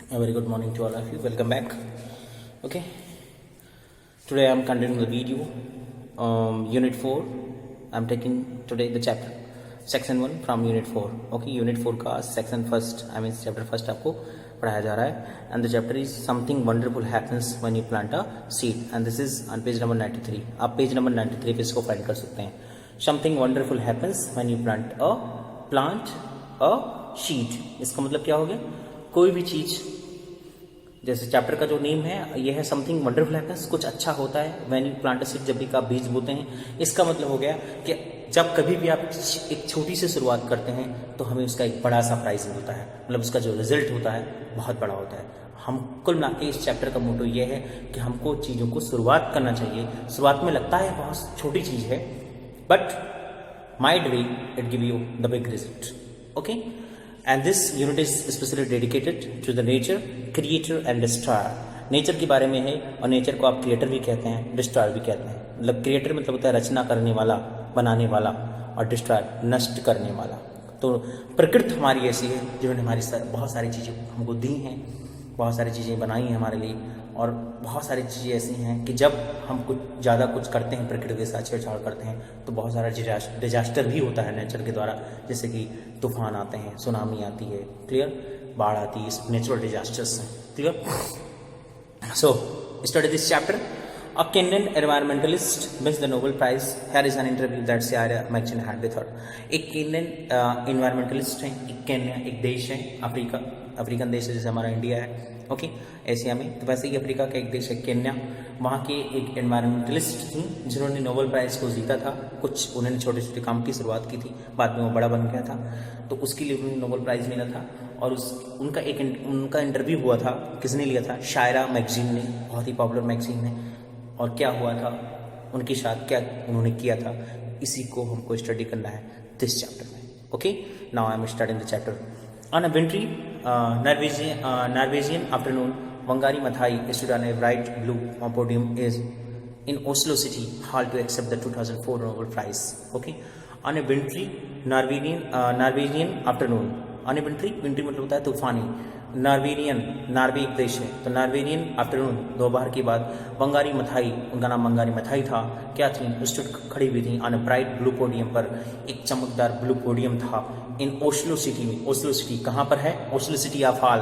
A very good morning to all of you. Welcome back. Okay. Today I am continuing the video. Unit 4. I am taking today the chapter section 1 from Unit 4. Okay. Unit 4 का section first. I mean chapter first आपको पढ़ाया जा रहा है. And the chapter is something wonderful happens when you plant a seed. And this is on page number 93. आप page number 93 पे इसको find कर सकते हैं. Something wonderful happens when you plant a seed. इसका मतलब क्या हो गया? कोई भी चीज, जैसे चैप्टर का जो नेम है ये है समथिंग वंडरफुल हैपेंस, कुछ अच्छा होता है when you plant a seed, जब भी आप बीज बोते हैं. इसका मतलब हो गया कि जब कभी भी आप एक छोटी सी शुरुआत करते हैं तो हमें उसका एक बड़ा सा प्राइज मिलता है, मतलब उसका जो रिजल्ट होता है बहुत बड़ा होता है. हम कुल मिला के इस चैप्टर का मोटो ये है कि हमको चीज़ों को शुरुआत करना चाहिए. शुरुआत में लगता है बहुत छोटी चीज़ है, but might way it give you the big result. Okay. And this unit is especially dedicated to the nature, creator and destroyer. Nature के बारे में है और नेचर को आप क्रिएटर भी कहते हैं, डिस्ट्रॉयर भी कहते हैं. मतलब क्रिएटर मतलब होता है रचना करने वाला, बनाने वाला, और डिस्ट्रॉयर नष्ट करने वाला. तो प्रकृति हमारी ऐसी है जिन्होंने हमारी बहुत सारी चीज़ें हमको दी हैं, बहुत सारी चीज़ें बनाई हैं हमारे लिए, और बहुत सारी चीज़ें ऐसी हैं कि जब हम कुछ ज़्यादा कुछ करते हैं, प्रकृति के साथ छेड़छाड़ करते हैं, तो बहुत सारा डिजास्टर भी होता है नेचर के द्वारा. जैसे कि तूफान आते हैं, सुनामी आती है, क्लियर, बाढ़ आती है, नेचुरल डिजास्टर्स हैं, clear. So study this chapter. A Kenyan environmentalist wins the Nobel Prize. Here is an interview that Sarah McGinn had with her. एक केन्यन environmentalist है, एक केन्या एक देश है, अफ्रीकन देश है, जैसे हमारा इंडिया है, ओके, एशिया में. तो वैसे ही अफ्रीका का एक देश है केन्या. वहाँ के एक एनवायरमेंटलिस्ट थी जिन्होंने नोबेल प्राइज़ को जीता था. कुछ उन्होंने छोटे छोटे काम की शुरुआत की थी, बाद में वो बड़ा बन गया था, तो उसके लिए उन्हें नोबेल प्राइज़ मिला था. और उनका इंटरव्यू हुआ था. किसने लिया था? शायरा मैगजीन ने, बहुत ही पॉपुलर मैगजीन है. और क्या हुआ था उनके साथ, क्या उन्होंने किया था, इसी को हमको स्टडी करना है दिस चैप्टर में. Okay. Now I am starting the chapter. On a विंट्री Norwegian afternoon, Wangari Maathai stood on a bright blue podium in Oslo City Hall to accept the 2004 Nobel Prize. Okay. On a wintry Norwegian afternoon. On a wintry मतलब होता है तूफानी. Norway एक देश है, तो Norwegian afternoon, दोपहर के बाद, वंगारी मथाई, उनका नाम वंगारी मथाई था, क्या थी, स्टूड खड़ी हुई थी on a bright blue podium पर. एक चमकदार ब्लू पोडियम था इन ओस्लो सिटी में. ओस्लो सिटी कहाँ पर है? ओस्लो सिटी ऑफ हॉल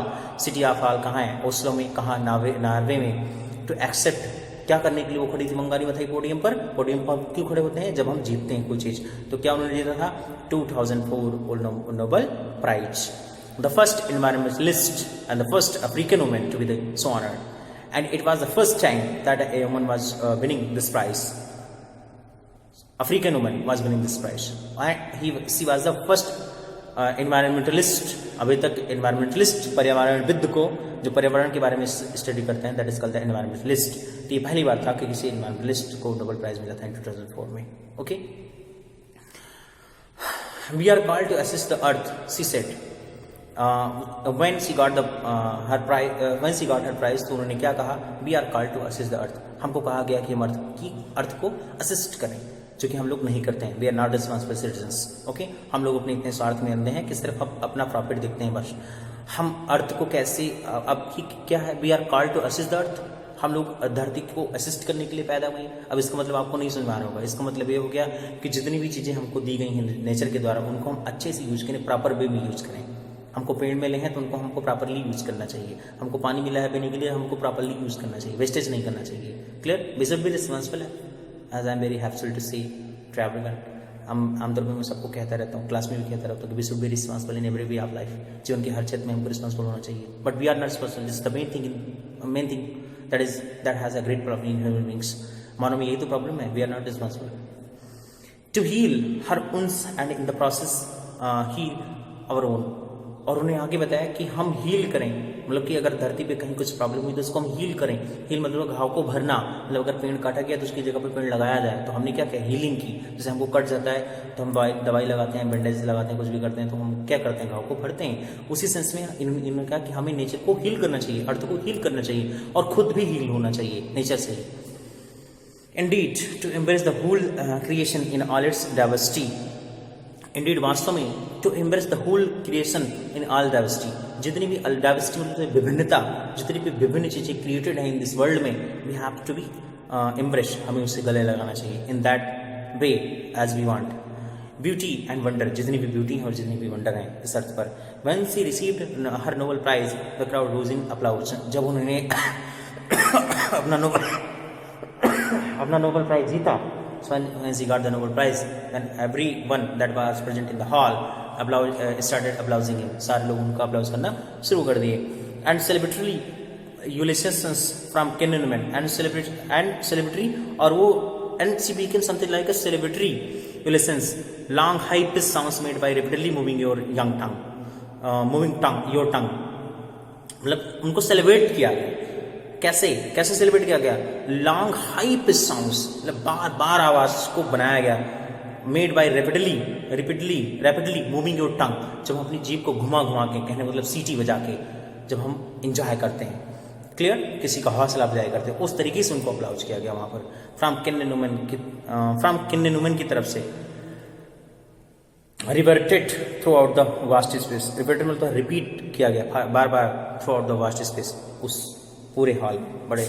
कहाँ है? ओस्लो में. कहाँ? नॉर्वे में. टू एक्सेप्ट, क्या करने के लिए वो खड़ी थी वंगारी मथाई पोडियम पर? पोडियम पर क्यों खड़े होते हैं? जब हम जीतते हैं कोई चीज़. तो क्या उन्होंने जीता था? 2004 Nobel prize. The first environmentalist and the first African woman to be so honored, and it was the first time that a woman was winning this prize. African woman was winning this prize, and she was the first environmentalist. अभी तक environmentalist पर्यावरणविद को, जो पर्यावरण के बारे में study करते हैं, that is called the environmentalist. तो ये पहली बार था कि किसी environmentalist को नोबेल प्राइज मिला था 2004 में. Okay. We are called to assist the earth, she said. When she got her prize, तो उन्होंने क्या कहा? We are called to assist the earth. हमको कहा गया कि हम अर्थ को असिस्ट करें, जो कि हम लोग नहीं करते हैं. We are not responsible citizens. Okay. हम लोग अपने इतने स्वार्थ में अंधे हैं कि सिर्फ अपना प्रॉफिट देखते हैं बस. हम अर्थ को कैसे, अब क्या है? We are called to assist the earth. हम लोग धरती को असिस्ट करने के लिए पैदा हुए. अब इसका मतलब आपको नहीं समझ में आ रहा होगा. इसका मतलब ये हो गया कि जितनी भी चीज़ें हमको दी गई हैं नेचर के द्वारा, उनको हम अच्छे से यूज करें, प्रॉपर वे में यूज करें. हमको पेड़ मिले हैं तो हमको प्रॉपरली यूज करना चाहिए. हमको पानी मिला है पीने के लिए, हमको प्रॉपरली यूज करना चाहिए, वेस्टेज नहीं करना चाहिए. Clear? We should be responsible. As I am very happy to see to everyone. आमतौर पर मैं सबको कहता रहता हूँ, क्लास में भी कहता रहता हूँ कि we should be responsible in every way of life. जीवन के हर क्षेत्र में हमको रिस्पॉन्सिबल होना चाहिए. But we are not responsible. This is the main thing that has a great problem in human beings. मानव में यही तो प्रॉब्लम है. We are not responsible to heal her ones and in the process heal our own. और उन्हें आगे बताया कि हम हील करें, मतलब कि अगर धरती पे कहीं कुछ प्रॉब्लम हुई तो उसको हम हील करें. हील मतलब घाव को भरना, मतलब अगर पेड़ काटा गया तो उसकी जगह पे पेड़ लगाया जाए. तो हमने क्या किया? हीलिंग की. जैसे हमको कट जाता है तो हम दवाई लगाते हैं, बैंडेज लगाते हैं, कुछ भी करते हैं, तो हम क्या करते हैं? घाव को भरते हैं. उसी सेंस में इन्होंने कहा कि हमें नेचर को हील करना चाहिए, अर्थ को हील करना चाहिए, और खुद भी हील होना चाहिए नेचर से. Indeed, to embrace the whole creation in all its diversity indeed वास्तव में to embrace the whole creation in all diversity, जितनी भी डाइवर्सिटी मतलब विभिन्नता, जितनी भी विभिन्न चीज़ें क्रिएटेड हैं इन दिस वर्ल्ड में, we have to be embrace, हमें उससे गले लगाना चाहिए in that way as we want. Beauty and wonder, जितनी भी ब्यूटी है और जितनी भी वंडर हैं इस अर्थ पर। When she received her Nobel prize the crowd rose in applause, जब उन्होंने अपना नोबेल प्राइज जीता, when she got the Nobel Prize, then everyone that was present in the hall started applauding him, सारे लोग उनका अप्लाउज करना शुरू कर दिए। And celebrity ululations from kinsmen and celebrity और वो and she became something like a celebrity ululations long high pitch sounds made by repeatedly moving your young tongue your tongue, मतलब उनको सेलिब्रेट किया गया। कैसे सेलिब्रेट किया गया? लॉन्ग हाई पिच साउंड्स, मतलब बार बार आवाज को बनाया गया। Made by rapidly moving your tongue, जब हम अपनी जीभ को घुमा के, कहने मतलब सीटी बजा के जब हम इंजॉय करते हैं, क्लियर, किसी का हौसला अफजाई करते हैं, उस तरीके से उनको अप्लाउज किया गया वहां पर फ्रॉम किन्नमेन की तरफ से। Reverted throughout the vast space, reverted मतलब रिपीट किया गया बार बार throughout the vast space, उस पूरे हॉल बड़े।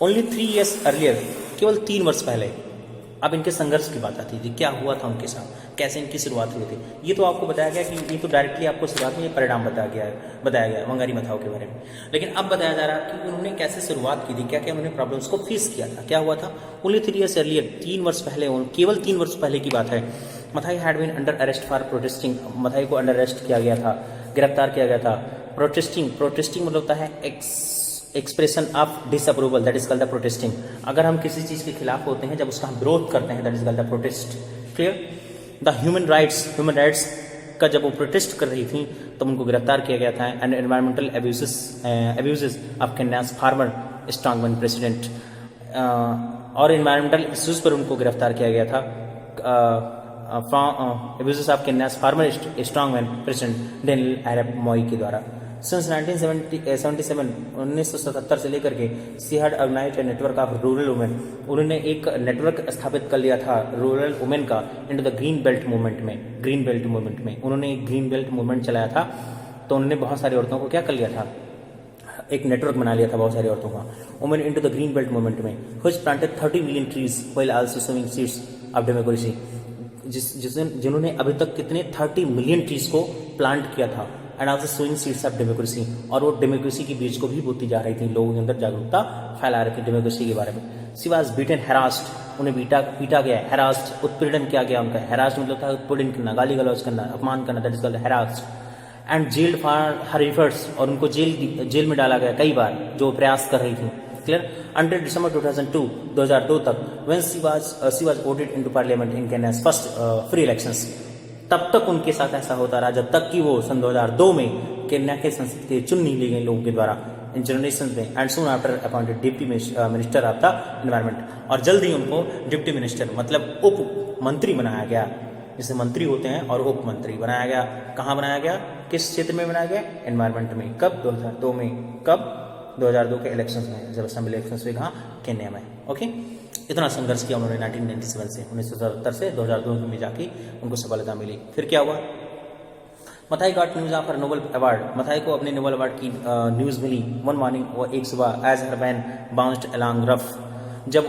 ओनली 3 years अर्लियर, केवल 3 वर्ष पहले। अब इनके संघर्ष की बात आती थी, क्या हुआ था उनके साथ, कैसे इनकी शुरुआत हुई थी। ये तो आपको बताया गया कि ये तो डायरेक्टली आपको शुरुआत में ये परिणाम बताया गया वंगारी मथाओ के बारे में, लेकिन अब बताया जा रहा है कि उन्होंने कैसे शुरुआत की थी, क्या क्या उन्होंने प्रॉब्लम्स को फेस किया था, क्या हुआ था। ओनली 3 years अर्लियर, 3 वर्ष पहले, केवल 3 वर्ष पहले की बात है। Maathai had been under arrest for protesting, Maathai को अंडर अरेस्ट किया गया था, गिरफ्तार किया गया था। प्रोटेस्टिंग मतलब होता है expression of disapproval, that is called the protesting. अगर हम किसी चीज के खिलाफ होते हैं, जब उसका हम विरोध करते हैं, that is called the protest, clear. The human rights का जब वो प्रोटेस्ट कर रही थी तब उनको गिरफ्तार किया गया था। And environmental abuses of Kenya's former strongman president, और एनवायरमेंटल इश्यूज पर उनको गिरफ्तार किया गया था abuses of Kenya's former strongman president Daniel arap Moi के द्वारा। सिंस 1977 से लेकर के she had organised network of rural women, उन्होंने एक नेटवर्क स्थापित कर लिया था रूरल वुमेन का into the Green Belt Movement में। उन्होंने एक ग्रीन बेल्ट मूवमेंट चलाया था, तो उन्होंने बहुत सारी औरतों को क्या कर लिया था, एक नेटवर्क बना लिया था बहुत सारी औरतों का, women into the Green Belt Movement में। Which planted 30 million trees while also sowing seeds of democracy, जिन्होंने अभी तक कितने 30 million ट्रीज को प्लांट किया था। And also sowing seeds of democracy, और वो डेमोक्रेसी की बीज को भी बोती जा रही थी, लोगों के अंदर जागरूकता फैला रही थी डेमोक्रेसी के बारे में। शी वाज बीटन हैरास्ड, उन्हें पीटा गया, हैरास्ड उत्पीड़न किया गया उनका। हैरास्ड मतलब था उत्पीड़न करना, गाली गलौज करना, अपमान करना, that is called harassed. And jailed for her efforts, और उनको जेल में डाला गया कई बार जो प्रयास कर रही थी, क्लियर। अंटिल दिसंबर 2002 तक, when she was voted into parliament in Kenya's first free elections, तब तक उनके साथ ऐसा होता रहा जब तक कि वो सन 2002 में केन्या के संसद के चुन नहीं ली गई लोगों के द्वारा इन जनरेशन में। And soon after appointed deputy minister of the environment, और जल्द ही उनको डिप्टी मिनिस्टर मतलब उप मंत्री बनाया गया, जैसे मंत्री होते हैं और उप मंत्री बनाया गया। कहाँ बनाया गया, किस क्षेत्र में बनाया गया, एनवायरमेंट में। कब, 2002 में। कब, 2002 के इलेक्शंस में, जब असेंबली इलेक्शंस हुए कहाँ, केन्या में। ओके, इतना संघर्ष किया उन्होंने 1997 से 1977 से 2002 में जाके उनको सफलता मिली। फिर क्या हुआ, Mathai got news of her Nobel award, Mathai को अपने नोबेल अवार्ड की न्यूज मिली। वन मॉर्निंग, वो एक सुबह, एज हर वैन बाउंस्ड अलोंग रफ, जब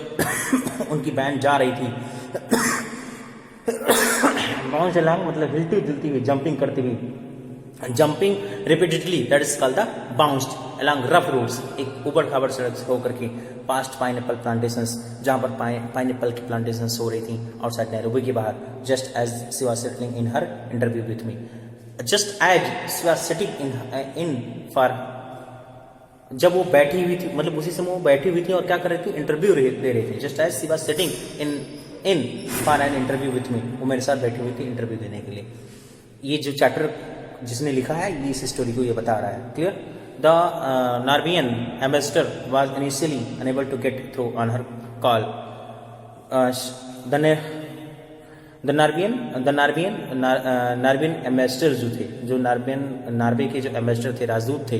उनकी वैन जा रही थी बाउंस्ड अलोंग मतलब हिलती जुलती हुई, जंपिंग करती हुई, jumping repeatedly, that is called the bounced along rough roads, एक उबड़ खाबड़ सड़क से होकर के पास्ट पाइनएप्पल प्लांटेशंस, जहां पर पाइनएप्पल की प्लांटेशंस हो रही थी आउटसाइड नैरोबी के बाहर। Just as she was settling in her interview with me, just as she was sitting in for, जब वो बैठी हुई थी, मतलब उसी समय वो बैठी हुई थी और क्या कर रही थी, इंटरव्यू दे रही थी। Just as she was sitting in for an interview with me, वो मेरे साथ बैठी हुई थी इंटरव्यू देने के लिए। ये जो चैप्टर जिसने लिखा है ये इस स्टोरी को ये बता रहा है, clear. The Norwegian ambassador was initially unable to get through on her call. The Norwegian ambassador जो थे, जो नार्वे के जो एम्बेसडर थे, राजदूत थे,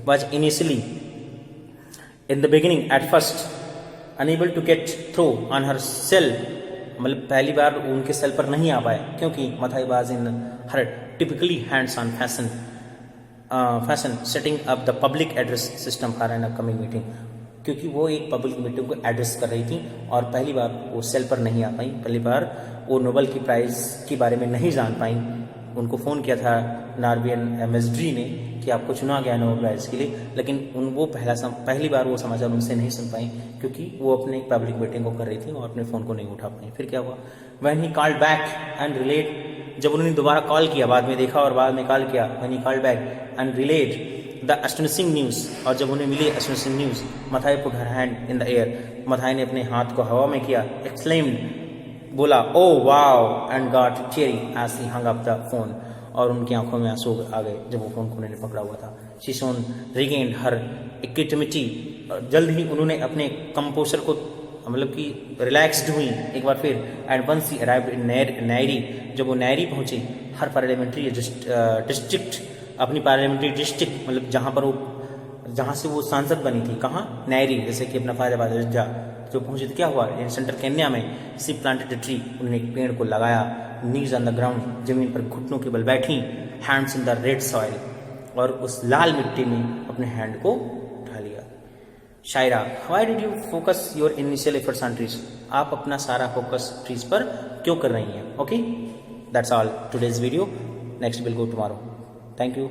was initially in the beginning at first unable to get through on her cell मतलब पहली बार उनके सेल पर नहीं आ पाए, क्योंकि Mathai was in her typically hands on fashion setting up the public address system for an upcoming meeting, क्योंकि वो एक पब्लिक मीटिंग को एड्रेस कर रही थी और पहली बार वो सेल पर नहीं आ पाई, पहली बार वो नोबेल की प्राइज़ के बारे में नहीं जान पाई। उनको फ़ोन किया था नॉर्वेजियन एम्बेसडर ने कि आपको चुना गया नोबेल प्राइज़ के लिए, लेकिन वो पहली बार वो समाचार उनसे नहीं सुन पाई, क्योंकि वो अपने पब्लिक मीटिंग को कर रही थी और अपने फ़ोन को नहीं उठा पाई। फिर क्या हुआ, when he called back and relate, जब उन्होंने दोबारा कॉल किया, बाद में देखा और बाद में कॉल किया, when he called back and relate the astonishing news, और जब उन्हें मिली astonishing news, Maathai put her hand in the air, Maathai ने अपने हाथ को हवा में किया, एक्सक्लेम्ड, बोला oh wow, and got teary as he hung up the phone, और उनकी आंखों में आंसू आ गए जब वो फोन को उन्होंने पकड़ा हुआ था। शी शोन रिगेन्ड हर इक्विटिमिटी, जल्द ही उन्होंने अपने कंपोजर को मतलब कि रिलैक्स्ड हुई एक बार फिर। And once he arrived in Nyeri, जब वो नैरी पहुंची, हर पार्लियामेंट्री डिस्ट्रिक्ट, अपनी पार्लियामेंट्री डिस्ट्रिक्ट मतलब जहाँ से वो सांसद बनी थी, कहाँ, नैरी, जैसे कि अपना फैजाबाद अयोध्या, जो पहुंचे तो क्या हुआ, इन सेंट्रल केन्या में सी प्लांटेड ए ट्री, उन्होंने एक पेड़ को लगाया, नीज ऑन द ग्राउंड, जमीन पर घुटनों के बल बैठी, hands in the red soil, और उस लाल मिट्टी में अपने हैंड को उठा लिया। शायरा, why did you focus your initial efforts on trees, आप अपना सारा फोकस ट्रीज पर क्यों कर रही हैं। Okay, that's all today's video, next will go tomorrow. Thank you.